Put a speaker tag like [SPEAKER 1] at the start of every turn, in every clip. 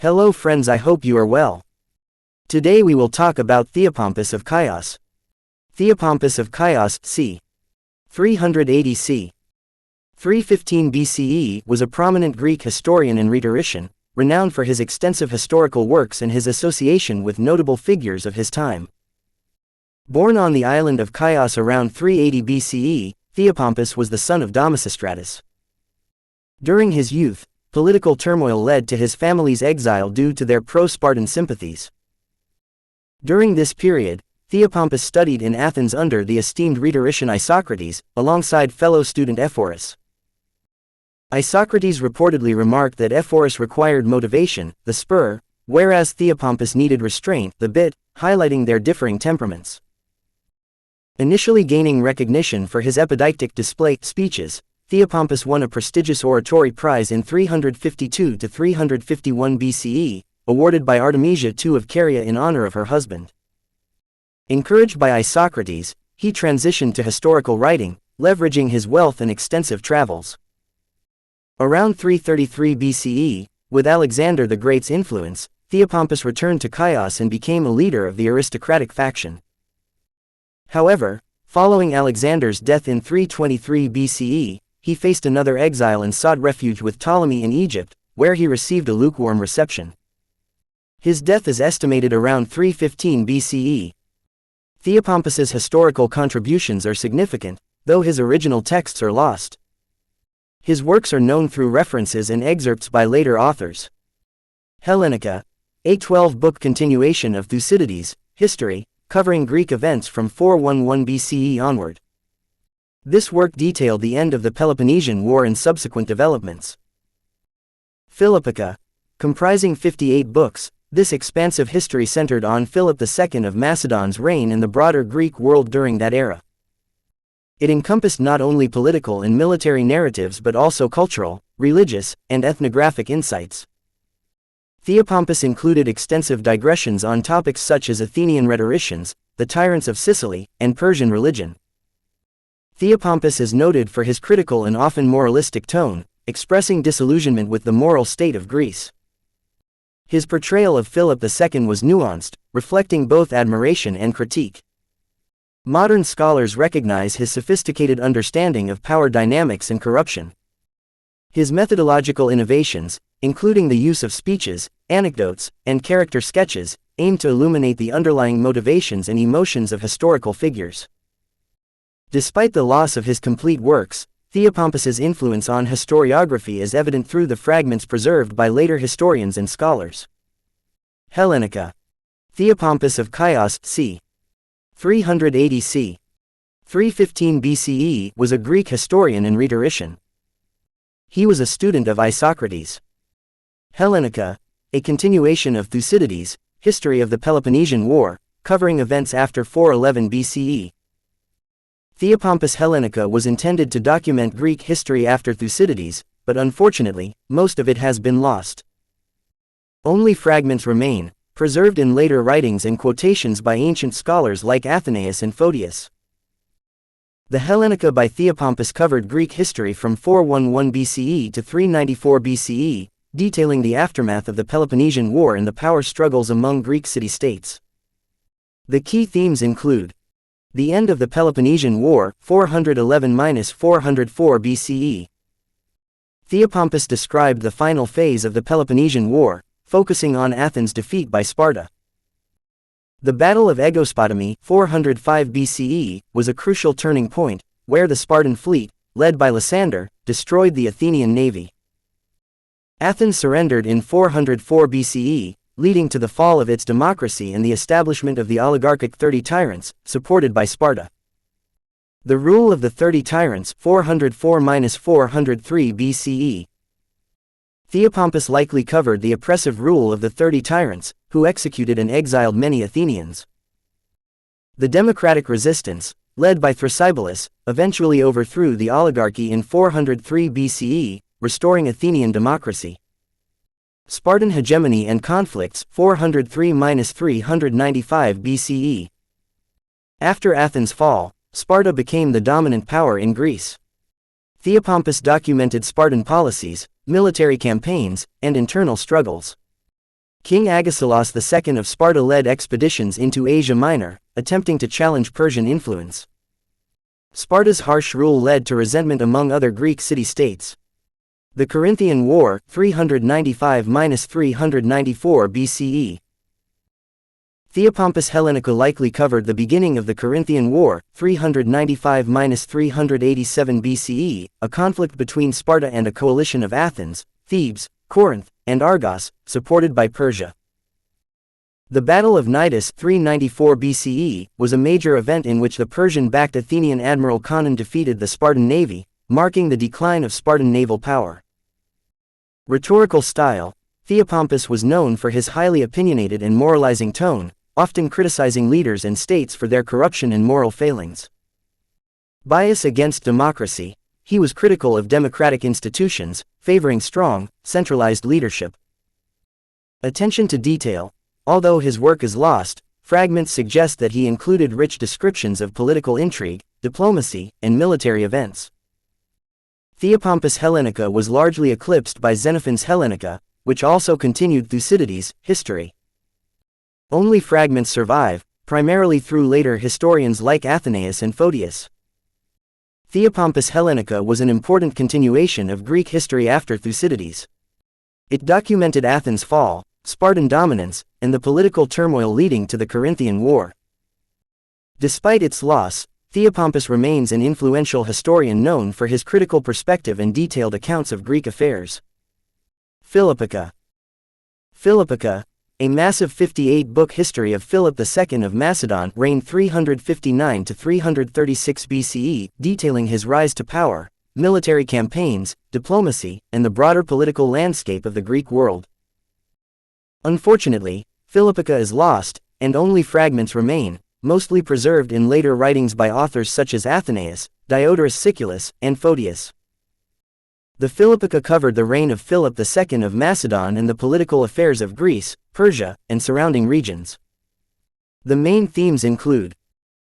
[SPEAKER 1] Hello friends, I hope you are well. Today we will talk about Theopompus of Chios. Theopompus of Chios, c. 380 c. 315 BCE, was a prominent Greek historian and rhetorician, renowned for his extensive historical works and his association with notable figures of his time. Born on the island of Chios around 380 BCE, Theopompus was the son of Damasistratus. During his youth, political turmoil led to his family's exile due to their pro-Spartan sympathies. During this period, Theopompus studied in Athens under the esteemed rhetorician Isocrates, alongside fellow student Ephorus. Isocrates reportedly remarked that Ephorus required motivation, the spur, whereas Theopompus needed restraint, the bit, highlighting their differing temperaments. Initially gaining recognition for his epideictic display speeches, Theopompus won a prestigious oratory prize in 352 to 351 BCE, awarded by Artemisia II of Caria in honor of her husband. Encouraged by Isocrates, he transitioned to historical writing, leveraging his wealth and extensive travels. Around 333 BCE, with Alexander the Great's influence, Theopompus returned to Chios and became a leader of the aristocratic faction. However, following Alexander's death in 323 BCE, he faced another exile and sought refuge with Ptolemy in Egypt, where he received a lukewarm reception. His death is estimated around 315 BCE. Theopompus's historical contributions are significant, though his original texts are lost. His works are known through references and excerpts by later authors. Hellenica, a 12-book continuation of Thucydides' history, covering Greek events from 411 BCE onward. This work detailed the end of the Peloponnesian War and subsequent developments. Philippica, comprising 58 books, this expansive history centered on Philip II of Macedon's reign and the broader Greek world during that era. It encompassed not only political and military narratives but also cultural, religious, and ethnographic insights. Theopompus included extensive digressions on topics such as Athenian rhetoricians, the tyrants of Sicily, and Persian religion. Theopompus is noted for his critical and often moralistic tone, expressing disillusionment with the moral state of Greece. His portrayal of Philip II was nuanced, reflecting both admiration and critique. Modern scholars recognize his sophisticated understanding of power dynamics and corruption. His methodological innovations, including the use of speeches, anecdotes, and character sketches, aim to illuminate the underlying motivations and emotions of historical figures. Despite the loss of his complete works, Theopompus's influence on historiography is evident through the fragments preserved by later historians and scholars. Hellenica. Theopompus of Chios, c. 380 c. 315 BCE, was a Greek historian and rhetorician. He was a student of Isocrates. Hellenica, a continuation of Thucydides' history of the Peloponnesian War, covering events after 411 BCE. Theopompus' Hellenica was intended to document Greek history after Thucydides, but unfortunately, most of it has been lost. Only fragments remain, preserved in later writings and quotations by ancient scholars like Athenaeus and Photius. The Hellenica by Theopompus covered Greek history from 411 BCE to 394 BCE, detailing the aftermath of the Peloponnesian War and the power struggles among Greek city-states. The key themes include the end of the Peloponnesian War, 411–404 BCE. Theopompus described the final phase of the Peloponnesian War, focusing on Athens' defeat by Sparta. The Battle of Aegospotami, 405 BCE, was a crucial turning point, where the Spartan fleet, led by Lysander, destroyed the Athenian navy. Athens surrendered in 404 BCE, leading to the fall of its democracy and the establishment of the oligarchic 30 tyrants, supported by Sparta. The rule of the 30 tyrants, 404–403 BCE. Theopompus likely covered the oppressive rule of the 30 tyrants, who executed and exiled many Athenians. The democratic resistance, led by Thrasybulus, eventually overthrew the oligarchy in 403 BCE, restoring Athenian democracy. Spartan hegemony and conflicts, 403–395 BCE. After Athens' fall, Sparta became the dominant power in Greece. Theopompus documented Spartan policies, military campaigns, and internal struggles. King Agesilaus II of Sparta led expeditions into Asia Minor, attempting to challenge Persian influence. Sparta's harsh rule led to resentment among other Greek city-states. The Corinthian War, 395–394 BCE. Theopompus Hellenica likely covered the beginning of the Corinthian War, 395–387 BCE, a conflict between Sparta and a coalition of Athens, Thebes, Corinth, and Argos, supported by Persia. The Battle of Cnidus, 394 BCE, was a major event in which the Persian-backed Athenian admiral Conon defeated the Spartan navy, marking the decline of Spartan naval power. Rhetorical style. Theopompus was known for his highly opinionated and moralizing tone, often criticizing leaders and states for their corruption and moral failings. Bias against democracy. He was critical of democratic institutions, favoring strong, centralized leadership. Attention to detail. Although his work is lost, fragments suggest that he included rich descriptions of political intrigue, diplomacy, and military events. Theopompus Hellenica was largely eclipsed by Xenophon's Hellenica, which also continued Thucydides' history. Only fragments survive, primarily through later historians like Athenaeus and Photius. Theopompus Hellenica was an important continuation of Greek history after Thucydides. It documented Athens' fall, Spartan dominance, and the political turmoil leading to the Corinthian War. Despite its loss, Theopompus remains an influential historian known for his critical perspective and detailed accounts of Greek affairs. Philippica. Philippica, a massive 58-book history of Philip II of Macedon, reigned 359–336 BCE, detailing his rise to power, military campaigns, diplomacy, and the broader political landscape of the Greek world. Unfortunately, Philippica is lost, and only fragments remain, mostly preserved in later writings by authors such as Athenaeus, Diodorus Siculus, and Photius. The Philippica covered the reign of Philip II of Macedon and the political affairs of Greece, Persia, and surrounding regions. The main themes include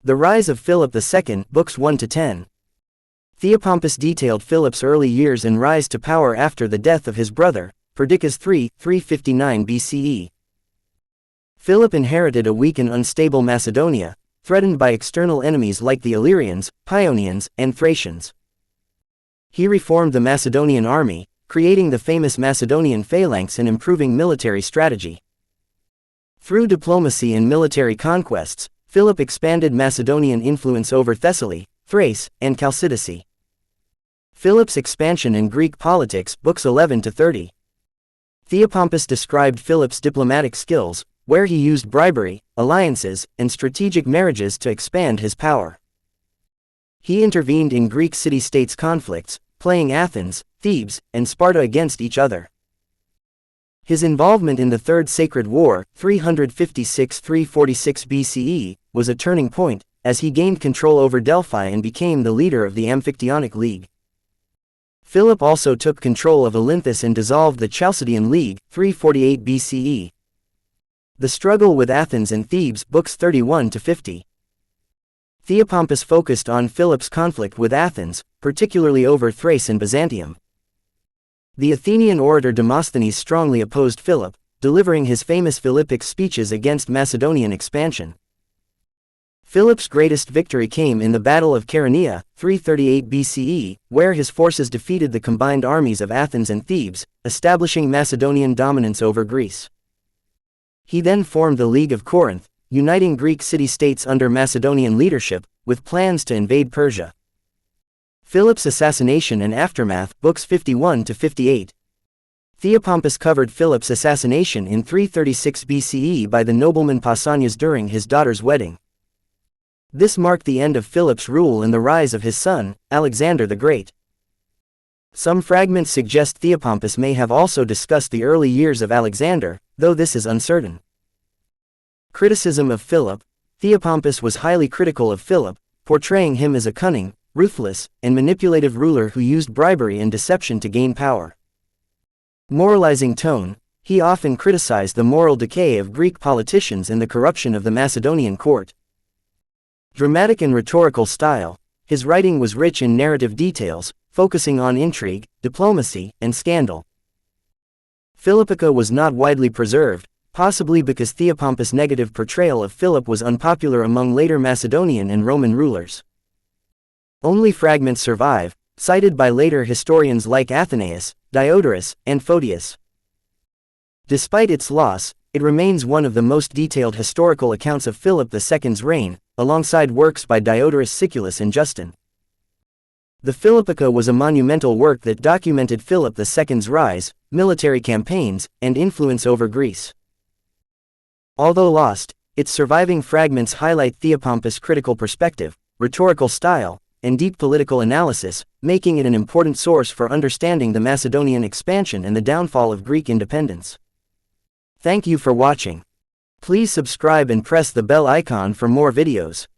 [SPEAKER 1] the rise of Philip II, books 1–10. Theopompus detailed Philip's early years and rise to power after the death of his brother, Perdiccas III, 359 BCE. Philip inherited a weak and unstable Macedonia, threatened by external enemies like the Illyrians, Paeonians, and Thracians. He reformed the Macedonian army, creating the famous Macedonian phalanx and improving military strategy. Through diplomacy and military conquests, Philip expanded Macedonian influence over Thessaly, Thrace, and Chalcidice. Philip's expansion in Greek politics, books 11–30. Theopompus described Philip's diplomatic skills, where he used bribery, alliances, and strategic marriages to expand his power. He intervened in Greek city-states conflicts, playing Athens, Thebes, and Sparta against each other. His involvement in the Third Sacred War, 356–346 BCE, was a turning point, as he gained control over Delphi and became the leader of the Amphictyonic League. Philip also took control of Olynthus and dissolved the Chalcidian League, 348 BCE. The struggle with Athens and Thebes, books 31–50. Theopompus focused on Philip's conflict with Athens, particularly over Thrace and Byzantium. The Athenian orator Demosthenes strongly opposed Philip, delivering his famous Philippic speeches against Macedonian expansion. Philip's greatest victory came in the Battle of Chaeronea, 338 BCE, where his forces defeated the combined armies of Athens and Thebes, establishing Macedonian dominance over Greece. He then formed the League of Corinth, uniting Greek city-states under Macedonian leadership, with plans to invade Persia. Philip's assassination and aftermath, books 51–58. Theopompus covered Philip's assassination in 336 BCE by the nobleman Pausanias during his daughter's wedding. This marked the end of Philip's rule and the rise of his son, Alexander the Great. Some fragments suggest Theopompus may have also discussed the early years of Alexander, though this is uncertain. Criticism of Philip. Theopompus was highly critical of Philip, portraying him as a cunning, ruthless, and manipulative ruler who used bribery and deception to gain power. Moralizing tone. He often criticized the moral decay of Greek politicians and the corruption of the Macedonian court. Dramatic and rhetorical style. His writing was rich in narrative details, focusing on intrigue, diplomacy, and scandal. Philippica was not widely preserved, possibly because Theopompus' negative portrayal of Philip was unpopular among later Macedonian and Roman rulers. Only fragments survive, cited by later historians like Athenaeus, Diodorus, and Photius. Despite its loss, it remains one of the most detailed historical accounts of Philip II's reign, alongside works by Diodorus Siculus and Justin. The Philippica was a monumental work that documented Philip II's rise, military campaigns, and influence over Greece. Although lost, its surviving fragments highlight Theopompus' critical perspective, rhetorical style, and deep political analysis, making it an important source for understanding the Macedonian expansion and the downfall of Greek independence. Thank you for watching. Please subscribe and press the bell icon for more videos.